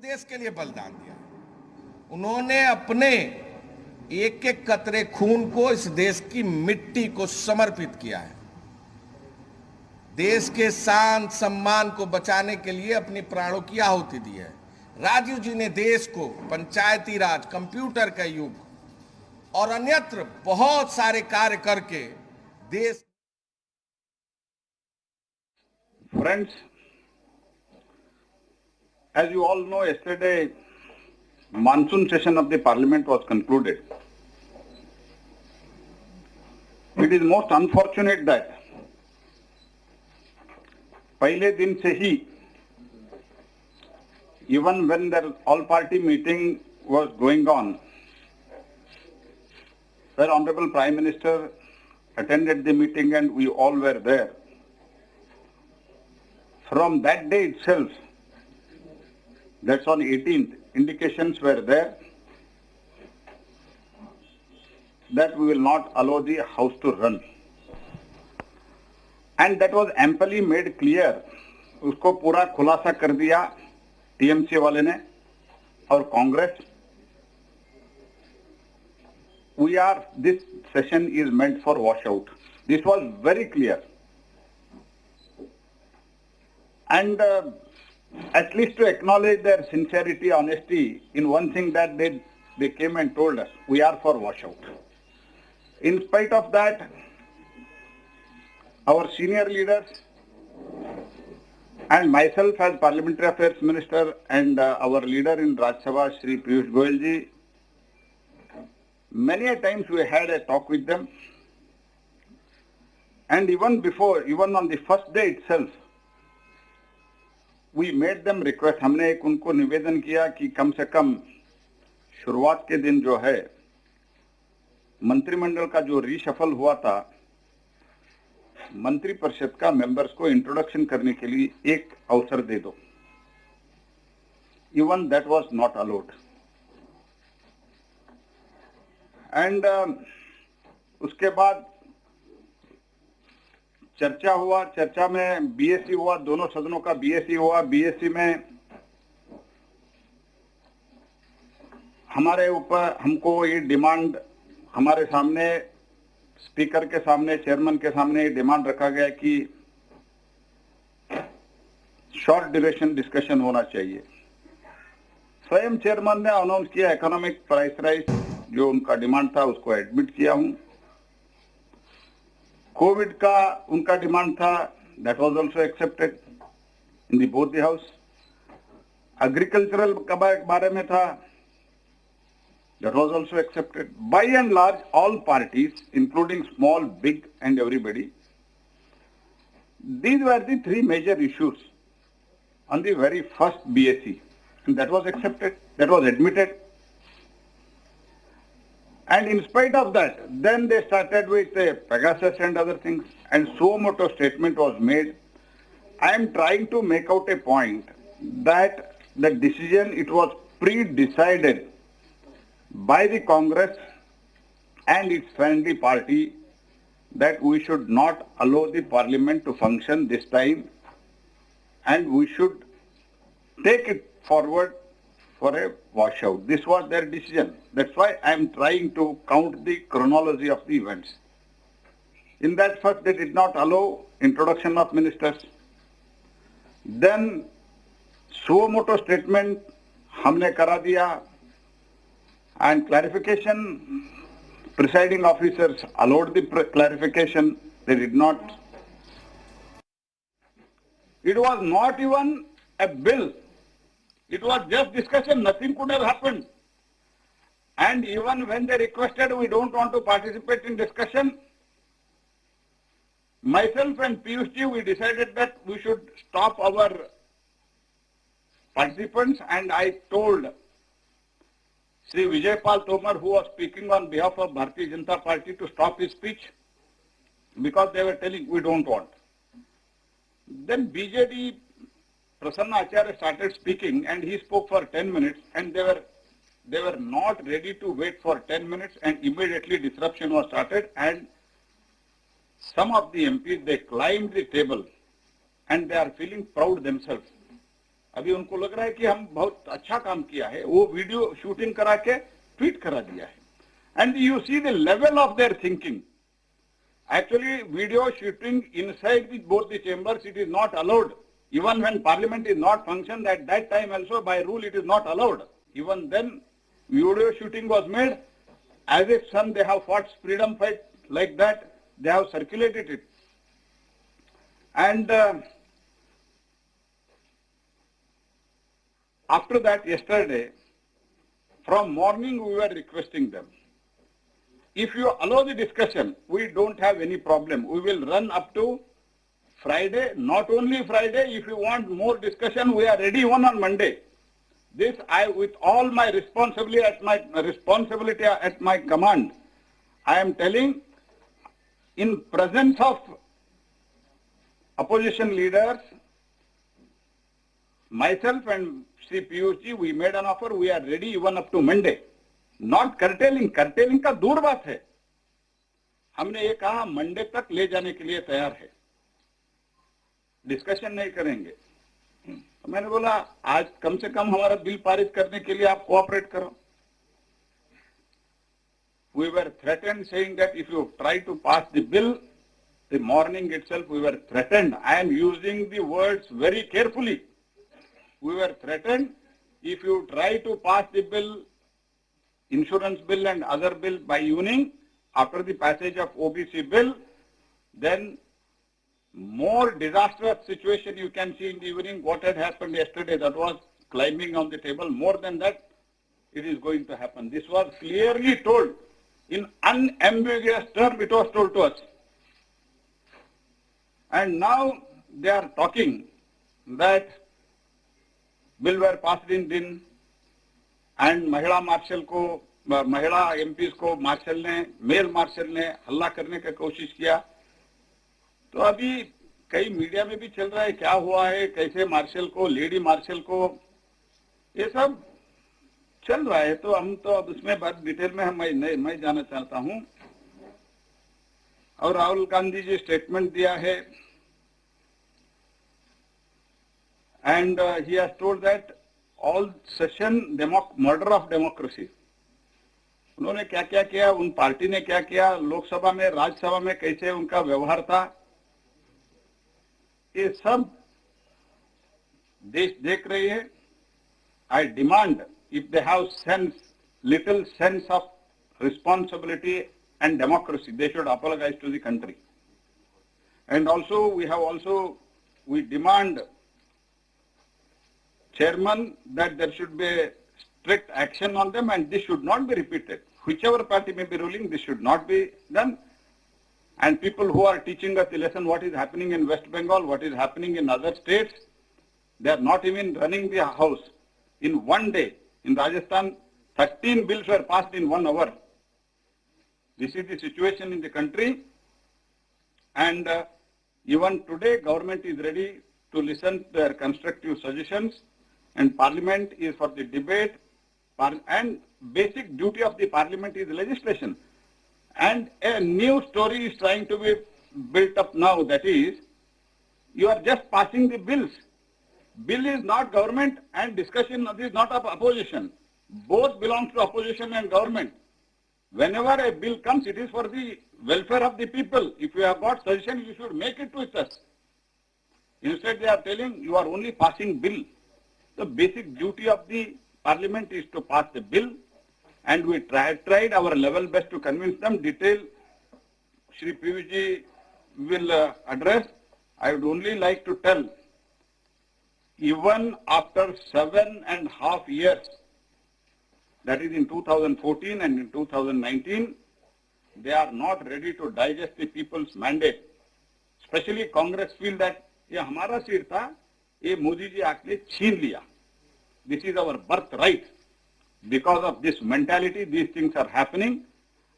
देश के लिए बलिदान दिया। उन्होंने अपने एक एक कतरे खून को इस देश की मिट्टी को समर्पित किया है। देश के शान सम्मान को बचाने के लिए अपनी प्राणों की आहुति दी है। राजीव जी ने देश को पंचायती राज, कंप्यूटर का युग और अन्यत्र बहुत सारे कार्य करके देश। Friends, as you all know, yesterday monsoon session of the parliament was concluded. It is most unfortunate that पहले दिन से ही, even when the all-party meeting was going on, where Honorable Prime Minister attended the meeting and we all were there, from that day itself, that's on 18th, indications were there that we will not allow the house to run. And that was amply made clear. उसको पूरा खुलासा कर दिया TMC वाले ने और Congress. This session is meant for washout. This was very clear. And at least to acknowledge their sincerity, honesty in one thing, that they came and told us, we are for washout. In spite of that, our senior leaders and myself as Parliamentary Affairs Minister and our leader in Rajya Sabha, Shri Piyush Goyal ji, many a times we had a talk with them. And even on the first day itself, we made them request. हमने एक उनको निवेदन किया कि कम से कम शुरुआत के दिन जो है मंत्रिमंडल का जो रीशफल हुआ था, मंत्री परिषद का मेंबर्स को इंट्रोडक्शन करने के लिए एक अवसर दे दो. Even that was not allowed. And उसके बाद चर्चा हुआ. चर्चा में बीएससी हुआ, दोनों सदनों का बीएससी हुआ. बीएससी में हमारे ऊपर हमको ये डिमांड, हमारे सामने स्पीकर के सामने, चेयरमैन के सामने ये डिमांड रखा गया कि शॉर्ट ड्यूरेशन डिस्कशन होना चाहिए. स्वयं चेयरमैन ने अनाउंस किया इकोनॉमिक प्राइस राइज, जो उनका डिमांड था उसको एडमिट किया हूं. कोविड का उनका डिमांड था, that was also accepted in the both the house. Agricultural का बारे में था, that was also accepted. By and large, all parties, including small, big, and everybody, these were the three major issues on the very first BSc, and that was accepted, that was admitted. And in spite of that, then they started with Pegasus and other things, and suo motu statement was made. I am trying to make out a point that the decision, it was pre-decided by the Congress and its friendly party that we should not allow the parliament to function this time, and we should take it forward for a washout. This was their decision. That's why I am trying to count the chronology of the events. In that, first they did not allow introduction of ministers. Then suo motu statement हमने करा दिया, and clarification, presiding officers allowed the clarification, they did not. It was not even a bill. It was just discussion, nothing could have happened. And even when they requested, we don't want to participate in discussion, myself and Piyush ji, we decided that we should stop our participants, and I told Sri Vijay Pal Tomar, who was speaking on behalf of Bharatiya Janata Party, to stop his speech because they were telling we don't want. Then BJD Prasanna Acharya started speaking, and he spoke for 10 minutes, and they were not ready to wait for 10 minutes, and immediately disruption was started, and some of the MPs, they climbed the table and they are feeling proud themselves अभी उनको लग रहा है कि हम बहुत अच्छा काम किया है, वो वीडियो शूटिंग करा के ट्वीट करा दिया है. And you see the level of their thinking. Actually, video shooting inside both the chambers, it is not allowed. Even when parliament is not functioned, at that time also by rule it is not allowed. Even then, video shooting was made as if some they have fought freedom fight like that. They have circulated it. And after that, yesterday, from morning we were requesting them. If you allow the discussion, we don't have any problem. We will run up to Friday. Not only Friday, if you want more discussion, we are ready even on Monday. This I, with all my responsibility at my command, I am telling, in presence of opposition leaders, myself and Sri Piyush ji, we made an offer. We are ready even up to Monday. Not curtailing का दूर बात है. हमने ये कहा Monday तक ले जाने के लिए तैयार है, डिस्कशन नहीं करेंगे. तो मैंने बोला आज कम से कम हमारा बिल पारित करने के लिए आप कोऑपरेट करो. We were threatened saying that if you try to pass the bill, the morning itself we were threatened. I am using the words very carefully. We were threatened if you try to pass the bill, insurance bill and other bill by evening, after the passage of OBC bill, then more disastrous situation you can see in the evening. What had happened yesterday, that was climbing on the table. More than that, it is going to happen. This was clearly told. In unambiguous term, it was told to us. And now they are talking that bill were passed in din, and महिला martial को, महिला MPs को mail martial ने हल्ला करने का कोशिश किया. तो अभी कई मीडिया में भी चल रहा है क्या हुआ है, कैसे मार्शल को, लेडी मार्शल को, ये सब चल रहा है. तो हम तो अब उसमें बात डिटेल में मैं जाना चाहता हूं. और राहुल गांधी जी स्टेटमेंट दिया है, and he has told that all session murder of democracy. उन्होंने क्या क्या किया, उन पार्टी ने क्या किया, लोकसभा में राज्यसभा में कैसे उनका व्यवहार था, ये सब देश देख रही है. I demand if they have little sense of responsibility and democracy, they should apologise to the country. And also we demand chairman that there should be strict action on them, and this should not be repeated. Whichever party may be ruling, this should not be done. And people who are teaching us the lesson what is happening in West Bengal, what is happening in other states, they are not even running the house. In one day, in Rajasthan, 13 bills were passed in 1 hour. This is the situation in the country. And even today, government is ready to listen to their constructive suggestions. And parliament is for the debate, and basic duty of the parliament is legislation. And a new story is trying to be built up now, that is, you are just passing the bills. Bill is not government and discussion is not of opposition. Both belong to opposition and government. Whenever a bill comes, it is for the welfare of the people. If you have got suggestion, you should make it with us. Instead, they are telling you are only passing bill. The basic duty of the parliament is to pass the bill, and we tried our level best to convince them. Detail Shri Piyush ji will address. I would only like to tell, even after 7.5 years, that is in 2014 and in 2019, they are not ready to digest the people's mandate. Especially Congress feel that ये हमारा seat था, ये मोदी जी आके छीन लिया. This is our birthright. Because of this mentality, these things are happening.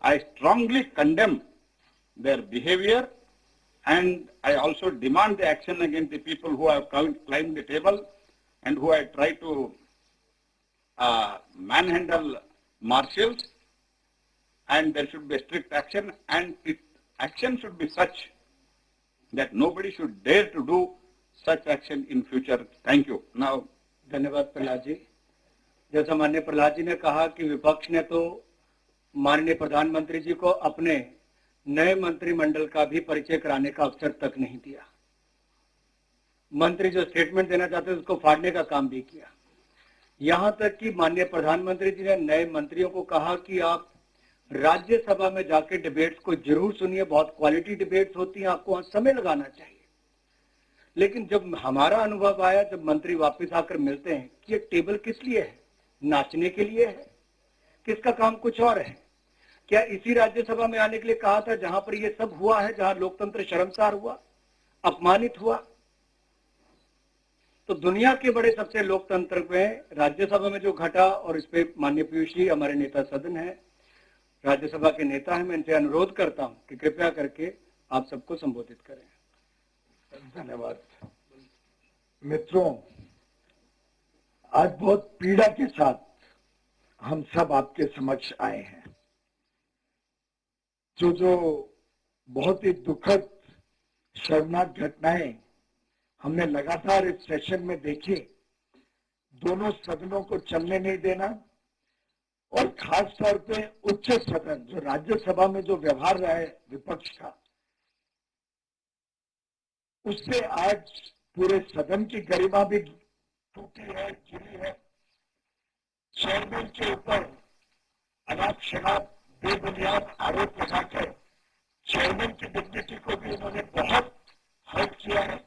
I strongly condemn their behavior, and I also demand the action against the people who have climbed the table and who have tried to manhandle marshals. And there should be strict action, and action should be such that nobody should dare to do such action in future. Thank you. Now, धन्यवाद प्रहलाद जी। जैसा माननीय प्रहलाद जी ने कहा कि विपक्ष ने तो माननीय प्रधानमंत्री जी को अपने नए मंत्रिमंडल का भी परिचय कराने का अवसर तक नहीं दिया। मंत्री जो स्टेटमेंट देना चाहते थे उसको फाड़ने का काम भी किया। यहां तक कि माननीय प्रधानमंत्री जी ने नए मंत्रियों को कहा कि आप राज्यसभा में जाके डिबेट्स को जरूर सुनिए, बहुत क्वालिटी डिबेट्स होती हैं, आपको वहां समय लगाना चाहिए। लेकिन जब हमारा अनुभव आया, जब मंत्री वापस आकर मिलते हैं कि ये टेबल किस लिए है, नाचने के लिए है, किसका काम कुछ और है? क्या इसी राज्यसभा में आने के लिए कहा था जहां पर ये सब हुआ है, जहां लोकतंत्र शर्मसार हुआ, अपमानित हुआ? तो दुनिया के बड़े सबसे लोकतंत्र में राज्यसभा में जो घटा, और इस पे माननीय पीयूष जी हमारे नेता सदन है, राज्यसभा के नेता हैं, मैं इनसे अनुरोध करता हूं कि कृपया करके आप सबको संबोधित करें। धन्यवाद। मित्रों, आज बहुत पीड़ा के साथ हम सब आपके समक्ष आए हैं। जो बहुत ही दुखद शर्मनाक घटनाएं हमने लगातार इस सेशन में देखी, दोनों सदनों को चलने नहीं देना, और खास तौर पे उच्च सदन जो राज्यसभा में जो व्यवहार रहा है विपक्ष का, उससे आज पूरे सदन की गरिमा भी टूटी है, गिरी है। चेयरमैन के ऊपर अनाप शनाप बेबुनियाद आरोप लगाकर चेयरमैन की डिग्निटी को भी उन्होंने बहुत हर्ट किया है,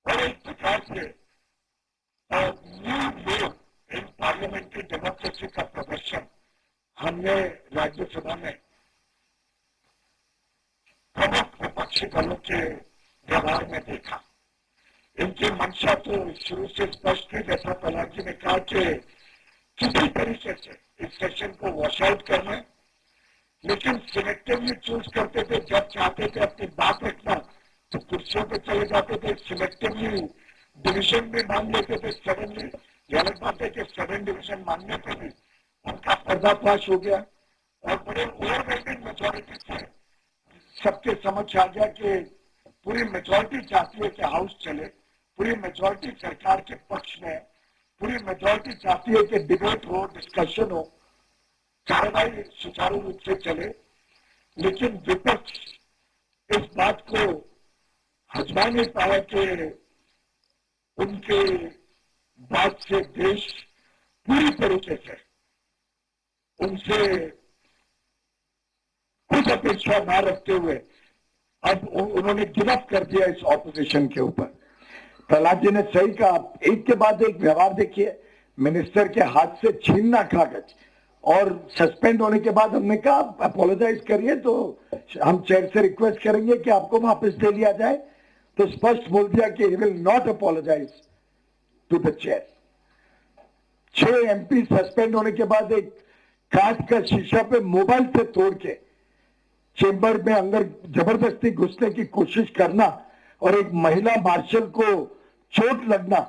और एक प्रकार से न्यू इन पार्लियामेंट्री डेमोक्रेसी का प्रदर्शन हमने राज्यसभा में प्रमुख विपक्षी दलों के व्यवहार में देखा। इनकी मंशा तो शुरू से स्पष्ट थी, जैसा प्रहलाद जी ने कहा कि किसी तरीके से इस सेशन को वॉश आउट करना, लेकिन सिलेक्टिवली चूज करते थे। जब चाहते थे अपनी बात रखना तो कुर्सियों पे चले जाते थे, सिलेक्टिवली डिवीजन भी मान लेते थे। सडनली ये अलग बात है कि सडन डिवीजन मानने पे भी उनका पर्दाफाश हो गया, और बड़े ओवरवेल्मिंग मेजोरिटी से सबके समझ आ गया कि पूरी मेजोरिटी चाहती है कि हाउस चले, पूरी मेजोरिटी सरकार के पक्ष में, पूरी मेजोरिटी चाहती है कि डिबेट हो, डिस्कशन हो, कार्रवाई सुचारू रूप से चले। लेकिन विपक्ष इस बात को हजमा नहीं पाया कि उनके बात से देश पूरी तरीके से उनसे कुछ अपेक्षा न रखते हुए अब उन्होंने गिव अप कर दिया इस ऑपोजिशन के ऊपर। प्रहलाद जी ने सही कहा, एक के बाद एक व्यवहार देखिए। मिनिस्टर के हाथ से छीनना कागज, और सस्पेंड होने के बाद हमने कहा अपोलोजाइज करिए, तो हम चेयर से रिक्वेस्ट करेंगे कि आपको वापस दे लिया जाए, तो स्पष्ट बोल दिया कि he will not apologise to the chair. 6 MP suspend होने के बाद एक कांच का शीशा पे मोबाइल से तोड़ के चेंबर में अंदर जबरदस्ती घुसने की कोशिश करना, और एक महिला मार्शल को चोट लगना,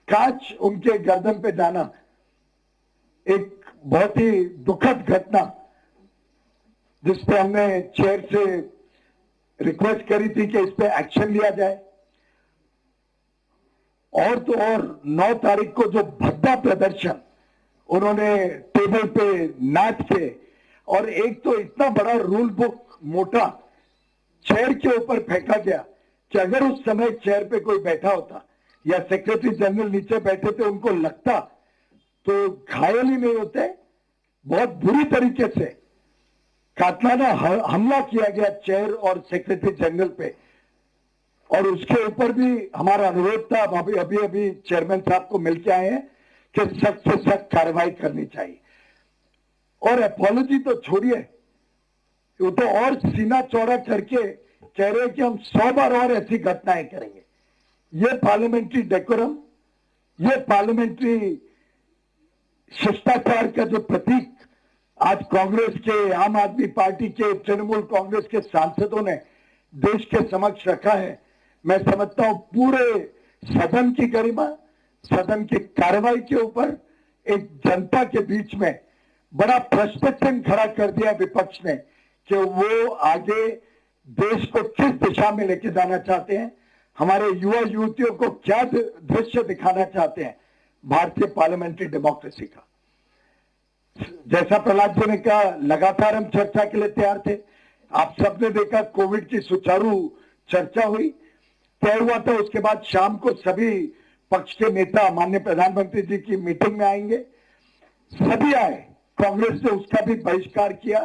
कांच उनके गर्दन पे जाना, एक बहुत ही दुखद घटना, जिसपे हमने चेयर से रिक्वेस्ट करी थी कि इस पे एक्शन लिया जाए। और तो और 9 तारीख को जो भद्दा प्रदर्शन उन्होंने टेबल पे नाच के, और एक तो इतना बड़ा रूल बुक मोटा चेयर के ऊपर फेंका गया कि अगर उस समय चेयर पे कोई बैठा होता या सेक्रेटरी जनरल नीचे बैठे थे, उनको लगता तो घायल ही नहीं होते। बहुत बुरी तरीके से कातलाना हमला किया गया चेयर और सेक्रेटरी जनरल पे, और उसके ऊपर भी हमारा अनुरोध था, अभी चेयरमैन साहब को मिलके आए हैं कि सख्त से सख्त कार्रवाई करनी चाहिए। और अपॉलॉजी तो छोड़िए, वो तो और सीना चौड़ा करके कह रहे हैं कि हम 100 बार और ऐसी घटनाएं करेंगे। ये पार्लियामेंट्री डेकोरम, ये पार्लियामेंट्री शिष्टाचार का जो प्रतीक आज कांग्रेस के, आम आदमी पार्टी के, तृणमूल कांग्रेस के सांसदों ने देश के समक्ष रखा है, मैं समझता हूं पूरे सदन की गरिमा, सदन की कार्रवाई के ऊपर एक जनता के बीच में बड़ा प्रश्न चिन्ह खड़ा कर दिया विपक्ष ने कि वो आगे देश को किस दिशा में लेके जाना चाहते हैं। हमारे युवा युवतियों को क्या दृश्य दिखाना चाहते हैं भारतीय पार्लियामेंट्री डेमोक्रेसी का। जैसा प्रहलाद जी ने कहा, लगातार हम चर्चा के लिए तैयार थे। आप सबने देखा कोविड की सुचारू चर्चा हुई, तय हुआ था उसके बाद शाम को सभी पक्ष के नेता माननीय प्रधानमंत्री जी की मीटिंग में आएंगे। सभी आए, कांग्रेस ने उसका भी बहिष्कार किया,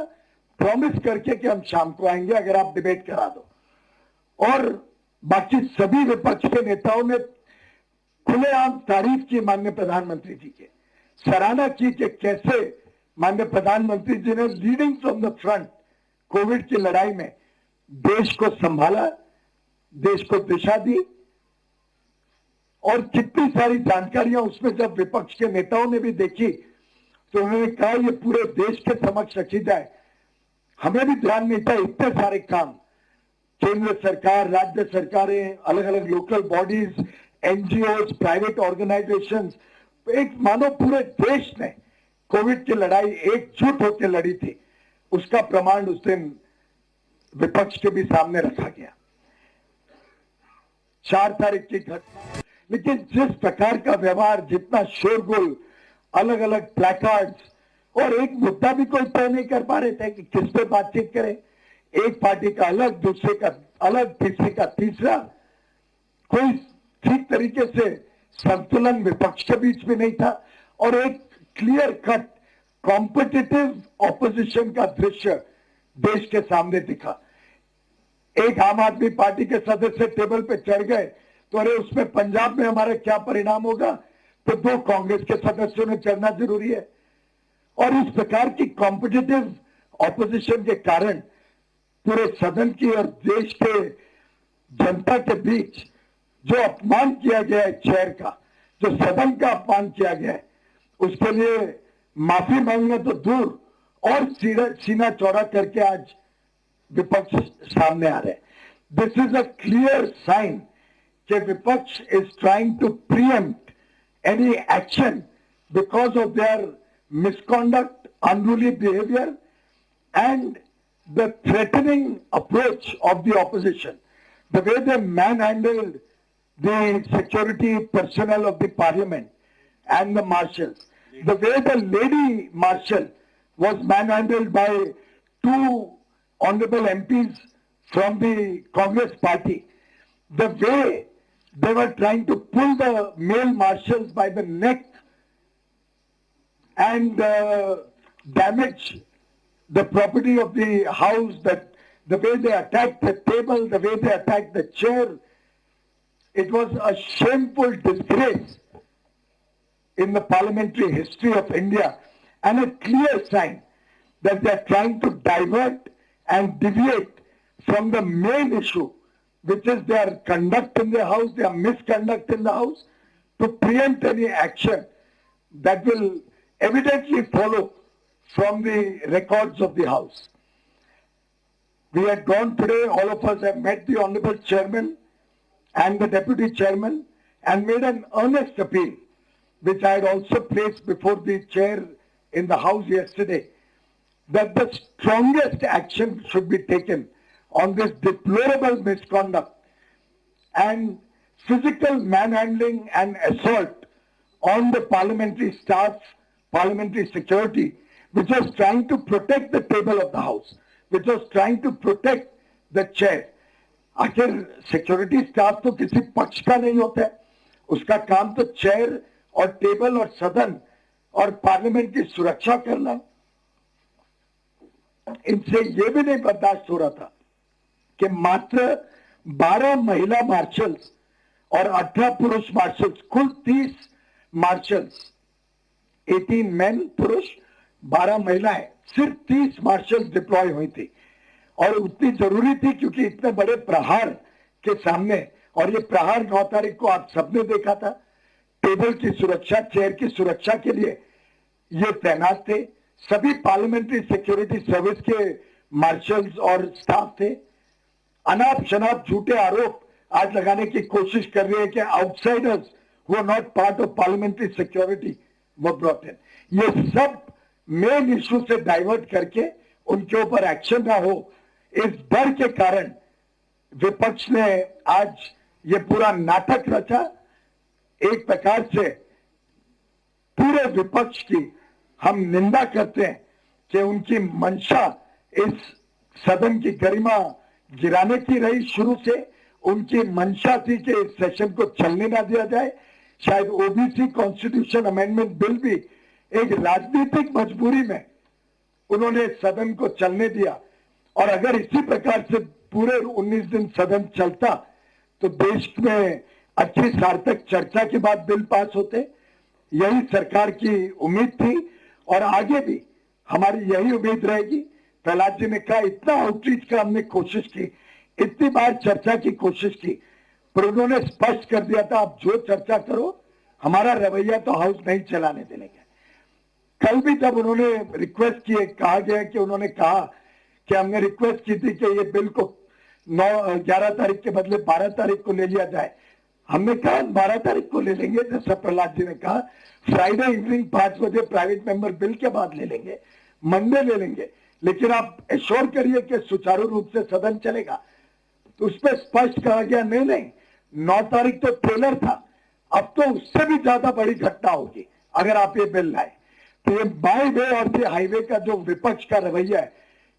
प्रॉमिस करके कि हम शाम को आएंगे अगर आप डिबेट करा दो। और बाकी सभी विपक्ष के नेताओं ने खुलेआम तारीफ की माननीय प्रधानमंत्री जी के, सराहना की कि कैसे माननीय प्रधानमंत्री जी ने leading from the front Covid की लड़ाई में देश को संभाला, देश को दिशा दी। और कितनी सारी जानकारियां उसमें जब विपक्ष के नेताओं ने भी देखी तो उन्होंने कहा ये पूरे देश के समक्ष रखी जाए। हमें भी ध्यान नहीं था, इतने सारे काम केंद्र सरकार, राज्य सरकारें, अलग अलग local bodies, NGO, private organisations, एक मानो पूरे देश ने कोविड की लड़ाई एकजुट होकर लड़ी थी। उसका प्रमाण उस दिन विपक्ष के भी सामने रखा गया। 4 तारीख की घटना, लेकिन जिस प्रकार का व्यवहार, जितना शोरगुल, अलग अलग प्लैकार्ड्स, और एक मुद्दा भी कोई तय नहीं कर पा रहे थे कि किस पे बातचीत करें। एक पार्टी का अलग, दूसरे का अलग, तीसरे का तीसरा, कोई ठीक तरीके से संतुलन विपक्ष के बीच में नहीं था। और एक क्लियर कट कॉम्पिटिटिव ऑपोजिशन का दृश्य देश के सामने दिखा। एक आम आदमी पार्टी के सदस्य टेबल पे चढ़ गए तो अरे उसमें पंजाब में हमारा क्या परिणाम होगा, तो 2 कांग्रेस के सदस्यों ने चढ़ना जरूरी है। और इस प्रकार की कॉम्पिटिटिव ऑपोजिशन के कारण पूरे सदन की और देश के जनता के बीच जो अपमान किया गया है चेयर का, जो सदन का अपमान किया गया है, उसके लिए माफी मांगना तो दूर और सीना चौड़ा करके आज विपक्ष सामने आ रहे हैं। This is a clear sign कि विपक्ष is trying to preempt any action because of their misconduct, unruly behavior, and the threatening approach of the opposition, the way they manhandled the security personnel of the parliament and the marshals, the way the lady marshal was manhandled by 2 honorable MPs from the Congress party, the way they were trying to pull the male marshals by the neck and damage the property of the house, that the way they attacked the table, the way they attacked the chair, it was a shameful disgrace in the parliamentary history of India, and a clear sign that they are trying to divert and deviate from the main issue, which is their conduct in the house, their misconduct in the house, to preempt any action that will evidently follow from the records of the House. We had gone today, all of us have met the Honorable Chairman and the Deputy Chairman and made an earnest appeal, which I had also placed before the Chair in the House yesterday, that the strongest action should be taken on this deplorable misconduct and physical manhandling and assault on the parliamentary staff, parliamentary security, which was trying to protect the table of the House, which was trying to protect the chair. आखिर security staff तो किसी पक्ष का नहीं होता है, उसका काम तो चेयर और टेबल और सदन और पार्लियामेंट की सुरक्षा करना है। इनसे ये भी नहीं बर्दाश्त हो रहा था कि मात्र 12 महिला मार्शल्स और 18 पुरुष मार्शल्स, कुल 30 मार्शल्स, 18 मेन पुरुष, 12 महिलाएं, सिर्फ 30 मार्शल्स डिप्लॉय हुई थी। और उतनी जरूरी थी क्योंकि इतने बड़े प्रहार के सामने, और ये प्रहार 9 तारीख को आप सबने देखा था, टेबल की सुरक्षा, चेयर की सुरक्षा के लिए ये तैनात थे। सभी पार्लियामेंट्री सिक्योरिटी सर्विस के मार्शल्स और स्टाफ थे। अनाप शनाप झूठे आरोप आज लगाने की कोशिश कर रहे हैं कि outsiders who are not part of parliamentary security वो ब्रॉट इन। ये सब मेन इश्यू से डाइवर्ट करके उनके ऊपर एक्शन ना हो, इस डर के कारण विपक्ष ने आज ये पूरा नाटक रचा। एक प्रकार से पूरे विपक्ष की हम निंदा करते हैं कि उनकी मंशा इस सदन की गरिमा गिराने की रही। शुरू से उनकी मंशा थी कि इस सेशन को चलने ना दिया जाए। शायद ओबीसी कॉन्स्टिट्यूशन अमेंडमेंट बिल भी एक राजनीतिक मजबूरी में उन्होंने सदन को चलने दिया। और अगर इसी प्रकार से पूरे 19 दिन सदन चलता तो देश में अच्छी सार्थक चर्चा के बाद बिल पास होते। यही सरकार की उम्मीद थी और आगे भी हमारी यही उम्मीद रहेगी। प्रहलाद जी ने कहा इतना आउटरीच का हमने कोशिश की, इतनी बार चर्चा की कोशिश की, पर उन्होंने स्पष्ट कर दिया था आप जो चर्चा करो, हमारा रवैया तो हाउस नहीं चलाने देने का। कल भी जब उन्होंने रिक्वेस्ट किए, कहा गया कि उन्होंने कहा कि हमने रिक्वेस्ट की थी कि ये बिल को 11 तारीख के बदले 12 तारीख को ले लिया जाए। हमने कहा 12 तारीख को ले लेंगे, जैसा प्रहलाद जी ने कहा फ्राइडे इवनिंग 5 बजे प्राइवेट मेंबर बिल के बाद ले लेंगे, मंडे ले लेंगे, लेकिन आप एश्योर करिए कि सुचारू रूप से सदन चलेगा। तो उस पर स्पष्ट कहा गया नहीं 9 तारीख तो ट्रेलर था, अब तो उससे भी ज्यादा बड़ी घटना होगी अगर आप ये बिल लाए। तो ये बाय वे और ये हाईवे का जो विपक्ष का रवैया है,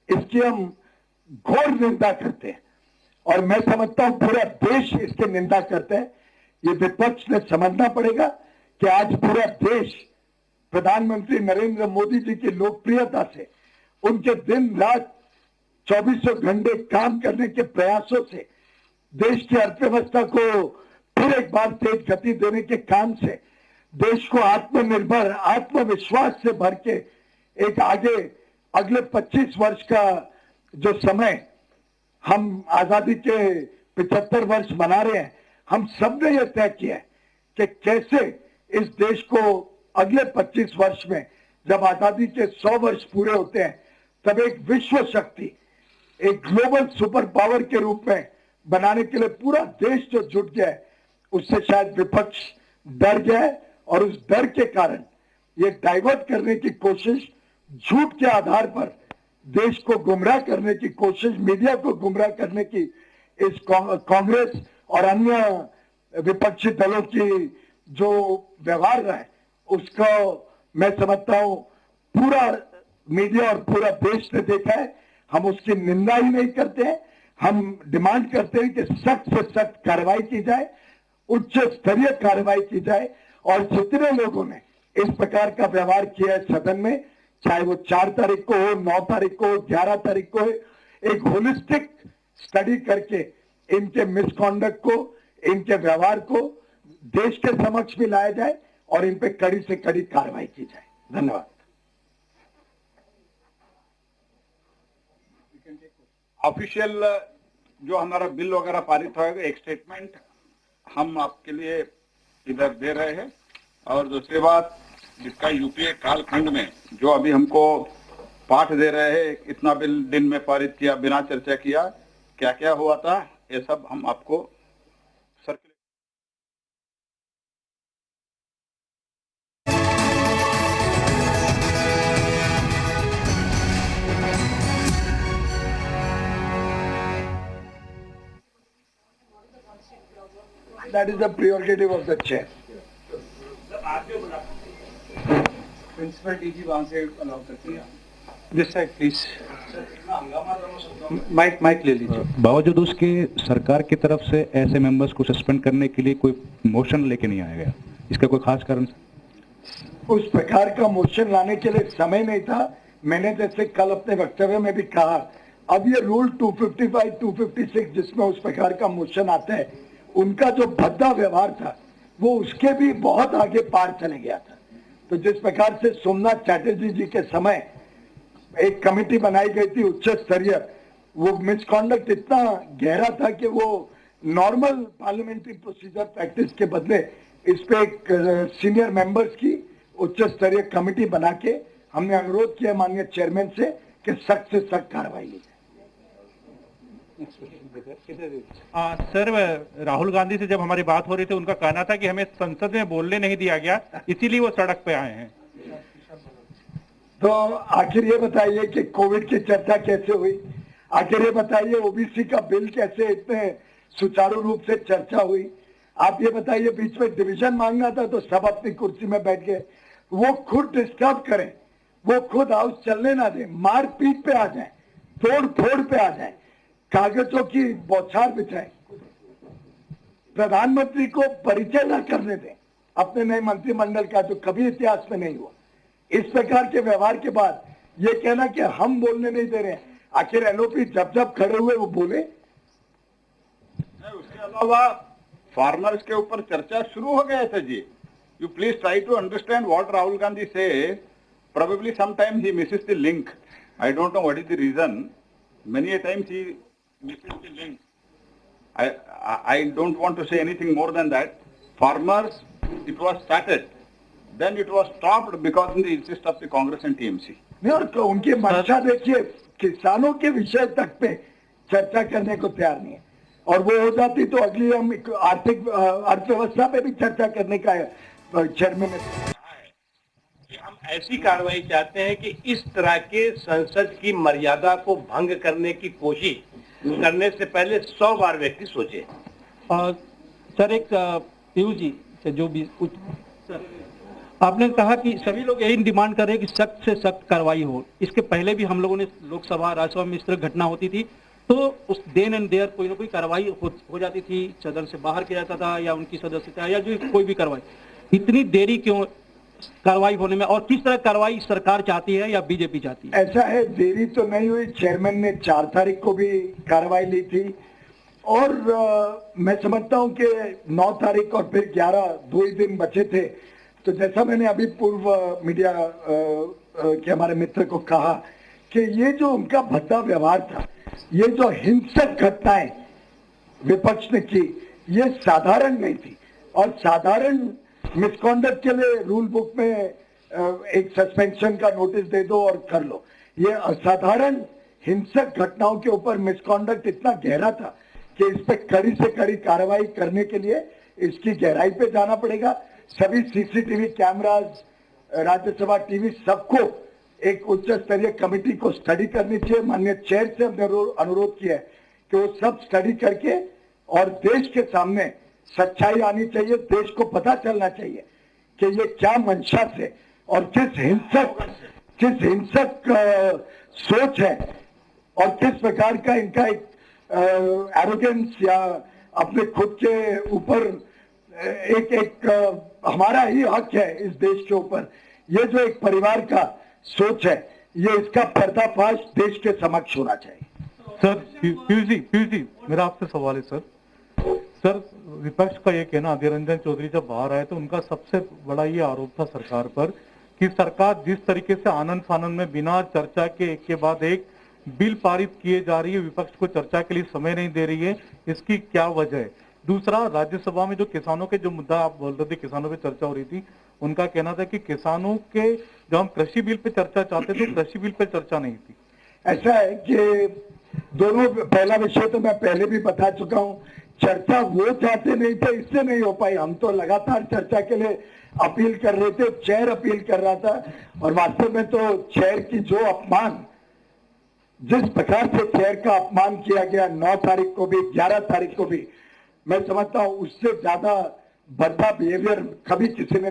इसकी हम घोर निंदा करते हैं और मैं समझता हूं पूरा देश इसकी निंदा करते हैं। ये विपक्ष ने समझना पड़ेगा कि आज पूरा देश प्रधानमंत्री नरेंद्र मोदी जी की लोकप्रियता से, उनके दिन रात 24 घंटे काम करने के प्रयासों से, देश की अर्थव्यवस्था को फिर एक बार तेज गति देने के काम से, देश को आत्मनिर्भर आत्मविश्वास से भर के एक आगे अगले 25 वर्ष का जो समय हम आजादी के 75 वर्ष मना रहे हैं, हम सब ने यह तय किया है कि कैसे इस देश को अगले 25 वर्ष में जब आजादी के 100 वर्ष पूरे होते हैं तब एक विश्व शक्ति, एक ग्लोबल सुपर पावर के रूप में बनाने के लिए पूरा देश जो जुट गया है, उससे शायद विपक्ष डर गया है और उस डर के कारण ये डाइवर्ट करने की कोशिश, झूठ के आधार पर देश को गुमराह करने की कोशिश, मीडिया को गुमराह करने की इस कांग्रेस और अन्य विपक्षी दलों की जो व्यवहार रहा है, उसको मैं समझता हूं पूरा मीडिया और पूरा देश ने देखा है। हम उसकी निंदा ही नहीं करते हैं, हम डिमांड करते हैं कि सख्त से सख्त कार्रवाई की जाए, उच्च स्तरीय कार्रवाई की जाए और जितने लोगों ने इस प्रकार का व्यवहार किया है सदन में, चाहे वो 4 तारीख को हो, 9 तारीख को, 11 तारीख को, एक होलिस्टिक स्टडी करके इनके मिसकॉन्डक्ट को, इनके व्यवहार को देश के समक्ष भी लाया जाए और इन पे कड़ी से कड़ी कार्रवाई की जाए। धन्यवाद। ऑफिशियल जो हमारा बिल वगैरह पारित होगा, एक स्टेटमेंट हम आपके लिए इधर दे रहे हैं। और दूसरी बात, जिसका यूपीए कालखंड में जो अभी हमको पाठ दे रहे हैं, इतना बिल दिन में पारित किया, बिना चर्चा किया, क्या क्या हुआ था, ये सब हम आपको circulate That is the prerogative of the chair. Principal DG वहां से अलाउ करती है। दिस साइड प्लीज, माइक ले लीजिए। बावजूद उसके सरकार की तरफ से ऐसे मेंबर्स को सस्पेंड करने के लिए कोई मोशन लेके नहीं आया गया, इसका कोई खास कारण? उस प्रकार का मोशन लाने के लिए समय नहीं था। मैंने जैसे कल अपने वक्तव्य में भी कहा, अब ये रूल 255, 256 जिसमें उस प्रकार का मोशन आता है, उनका जो भद्दा व्यवहार था वो उसके भी बहुत आगे पार चले गया था। तो जिस प्रकार से सोमनाथ चैटर्जी जी के समय एक कमेटी बनाई गई थी उच्च स्तरीय, वो मिसकॉन्डक्ट इतना गहरा था कि वो नॉर्मल पार्लियामेंट्री प्रोसीजर प्रैक्टिस के बदले इस पे एक सीनियर मेंबर्स की उच्च स्तरीय कमेटी बना के हमने अनुरोध किया माननीय चेयरमैन से कि सख्त से सख्त कार्रवाई की जाए। सर, राहुल गांधी से जब हमारी बात हो रही थी, उनका कहना था कि हमें संसद में बोलने नहीं दिया गया, इसीलिए वो सड़क पे आए हैं। तो आखिर ये बताइए कि कोविड की चर्चा कैसे हुई? आखिर ये बताइए ओबीसी का बिल कैसे इतने सुचारू रूप से चर्चा हुई। आप ये बताइए, बीच में डिवीजन मांगना था तो सब अपनी कुर्सी में बैठ गए। वो खुद डिस्टर्ब करें, वो खुद हाउस चलने ना दें, मारपीट पे आ जाए, तोड़ फोड़ पे आ जाए, कागजों की बौछार बिछाएं, प्रधानमंत्री को परिचय न करने दें अपने नए मंत्रिमंडल का, जो कभी इतिहास में नहीं हुआ। इस प्रकार के व्यवहार के बाद ये कहना कि हम बोलने नहीं दे रहे हैं, आखिर एलओपी जब जब खड़े हुए वो बोले। उसके अलावा फार्मर्स के ऊपर चर्चा शुरू हो गया था जी। You please try to understand what Rahul Gandhi से। Probably sometimes he misses the link. I don't know what is the reason. Many a times he misses the link. I don't want to say anything more than that. Farmers, it was started. Then it was stopped because of the insist of the Congress and TMC. नहीं, और उनकी मंशा देखिए, किसानों के विषय तक पे चर्चा करने को तैयार नहीं है, और वो हो जाती तो अगली हम आर्थिक अर्थव्यवस्था पे भी चर्चा करने का चेयरमैन ने कि हम ऐसी कार्रवाई चाहते हैं कि इस तरह के संसद की मर्यादा को भंग करने की कोशिश करने से पहले 100 बार व्यक्ति सोचे। सर, एक पीयूष जी से जो भी कुछ सर आपने कहा कि सभी लोग यही डिमांड कर रहे हैं कि सख्त से सख्त कार्रवाई हो। इसके पहले भी हम लोगों ने लोकसभा राज्यसभा में इस तरह घटना होती थी तो उस देन एंड देयर कोई ना कोई कार्रवाई हो जाती थी, सदन से बाहर किया जाता था या उनकी सदस्यता या जो कोई भी कार्रवाई। इतनी देरी क्यों कार्रवाई होने में, और किस तरह कार्रवाई सरकार चाहती है या बीजेपी चाहती है? ऐसा है, देरी तो नहीं हुई। चेयरमैन ने 4 तारीख को भी कार्रवाई ली थी, और मैं समझता हूं कि 9 तारीख और फिर 11, 2 ही दिन बचे थे। तो जैसा मैंने अभी पूर्व मीडिया के हमारे मित्र को कहा कि ये जो उनका भद्दा व्यवहार था, ये जो हिंसक घटनाएं विपक्ष ने की, ये साधारण नहीं थी। और साधारण मिसकॉन्डक्ट के लिए रूल बुक में एक सस्पेंशन का नोटिस दे दो और कर लो। ये असाधारण हिंसक घटनाओं के ऊपर मिसकॉन्डक्ट इतना गहरा था कि इस पे कड़ी से कड़ी कार्रवाई करने के लिए इसकी गहराई पे जाना पड़ेगा। सभी सीसीटीवी कैमराज, राज्यसभा टीवी, सबको एक उच्च स्तरीय कमेटी को स्टडी करनी चाहिए। माननीय चेयर से हमने अनुरोध किया है कि वो सब स्टडी करके और देश के सामने सच्चाई आनी चाहिए। देश को पता चलना चाहिए कि ये क्या मंशा से और किस हिंसक सोच है और किस प्रकार का इनका एक एरोगेंस या अपने खुद के ऊपर एक हमारा ही हक है इस देश के ऊपर। ये जो एक परिवार का सोच है, ये इसका पर्दाफाश देश के समक्ष होना चाहिए। सर, पीयूष जी, मेरा आपसे सवाल है सर, विपक्ष का ये कहना, अधीर रंजन चौधरी जब बाहर आए तो उनका सबसे बड़ा ये आरोप था सरकार पर कि सरकार जिस तरीके से आनंद फानंद में बिना चर्चा के एक के बाद एक बिल पारित किए जा रही है, विपक्ष को चर्चा के लिए समय नहीं दे रही है, इसकी क्या वजह है? दूसरा, राज्यसभा में जो किसानों के जो मुद्दा आप बोल रहे थे, किसानों पे चर्चा हो रही थी, उनका कहना था कि किसानों के जो हम कृषि बिल पे चर्चा चाहते थे, कृषि बिल पे चर्चा नहीं थी। ऐसा है कि दोनों, पहला विषय तो मैं पहले भी बता चुका हूं, चर्चा वो चाहते नहीं थे, इससे नहीं हो पाई। हम तो लगातार चर्चा के लिए अपील कर रहे थे, चेयर अपील कर रहा था, और वास्तव में तो चेयर की जो अपमान, जिस प्रकार से चेयर का अपमान किया गया 9 तारीख को भी, 11 तारीख को भी, मैं समझता हूं उससे ज्यादा भद्दा बिहेवियर कभी किसी ने